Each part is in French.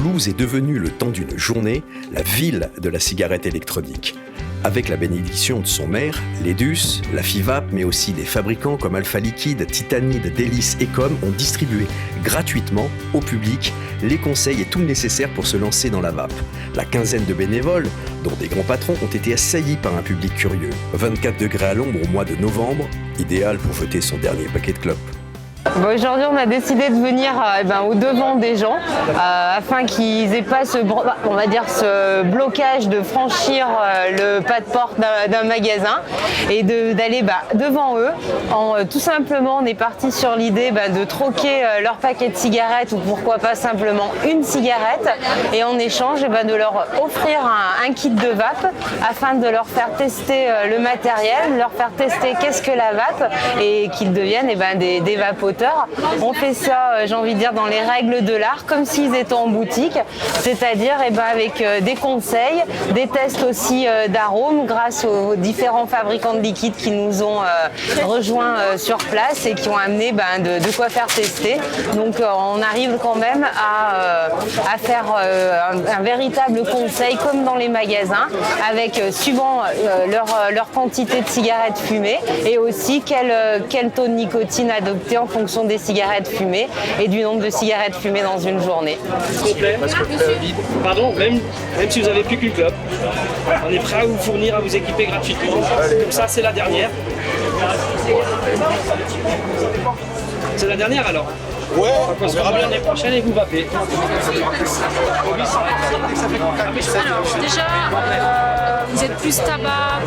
Toulouse est devenue, le temps d'une journée, la ville de la cigarette électronique. Avec la bénédiction de son maire, l'Edus, la FIVAP, mais aussi des fabricants comme Alpha Liquide, Titanide, Délice et Com ont distribué gratuitement au public les conseils et tout le nécessaire pour se lancer dans la vape. La quinzaine de bénévoles, dont des grands patrons, ont été assaillis par un public curieux. 24 degrés à l'ombre au mois de novembre, idéal pour fêter son dernier paquet de clopes. Aujourd'hui, on a décidé de venir au devant des gens afin qu'ils n'aient pas ce blocage de franchir le pas de porte d'un magasin et d'aller devant eux. Tout simplement, on est parti sur l'idée de troquer leur paquet de cigarettes ou pourquoi pas simplement une cigarette et en échange de leur offrir un kit de vape afin de leur faire tester le matériel, leur faire tester qu'est-ce que la vape et qu'ils deviennent des vapoteurs. On fait ça, j'ai envie de dire, dans les règles de l'art, comme s'ils étaient en boutique, c'est-à-dire avec des conseils, des tests aussi d'arômes grâce aux différents fabricants de liquides qui nous ont rejoints sur place et qui ont amené de quoi faire tester. Donc on arrive quand même à faire un véritable conseil comme dans les magasins, avec suivant leur quantité de cigarettes fumées et aussi quel taux de nicotine adopter en fonction des cigarettes fumées et du nombre de cigarettes fumées dans une journée. Parce que, même si vous n'avez plus qu'une clope, on est prêt à vous fournir, à vous équiper gratuitement. Comme ça, c'est la dernière. C'est la dernière alors? Ouais, on se verra bien l'année prochaine et vous vapez. Alors, déjà, vous êtes plus tabac,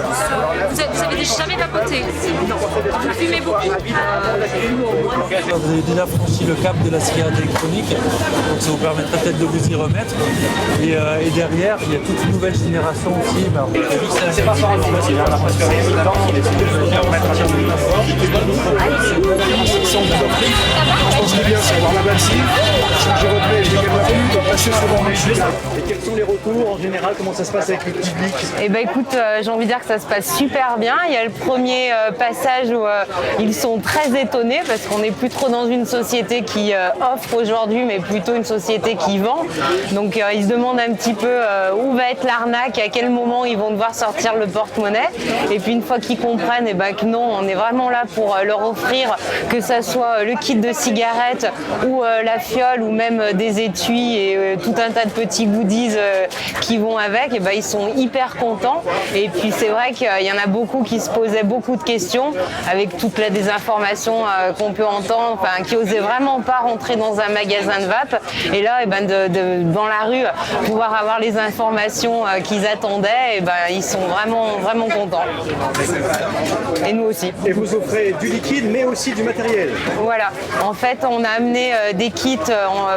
vous avez jamais vapoté. Vous fumez beaucoup. Vous avez déjà franchi le cap de la cigarette électronique, donc ça vous permettra peut-être de vous y remettre. Et derrière, il y a toute une nouvelle génération aussi. C'est pas fort, c'est la presque rien. Je pense que bien, c'est avoir la bassine, changer votre lait, j'ai quelqu'un passer souvent mes chutes. Et quels sont les retours en général? Comment ça se passe avec le public? Écoute, j'ai envie de dire que ça se passe super bien. Il y a le premier passage où ils sont très étonnés parce qu'on n'est plus trop dans une société qui offre aujourd'hui, mais plutôt une société qui vend. Donc ils se demandent un petit peu où va être l'arnaque, à quel moment ils vont devoir sortir le porte-monnaie. Et puis une fois qu'ils comprennent que non, on est vraiment là pour leur offrir que ça soit le kit de cigarettes ou la fiole ou même des étuis et tout un tas de petits goodies qui vont avec, ils sont hyper contents. Et puis c'est vrai qu'il y en a beaucoup qui se posaient beaucoup de questions avec toute la désinformation qu'on peut entendre, qui osaient vraiment pas rentrer dans un magasin de vape. Et là, dans la rue, pouvoir avoir les informations qu'ils attendaient, ils sont vraiment, vraiment contents. Et nous aussi. Et vous offrez du liquide, mais aussi du matériel. Voilà. En fait, on a amené des kits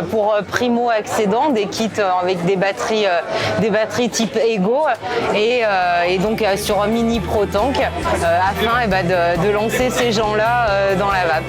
pour primo-accédants, des kits avec des batteries type Ego et donc sur Mini Pro Tank afin de lancer ces gens-là dans la vape.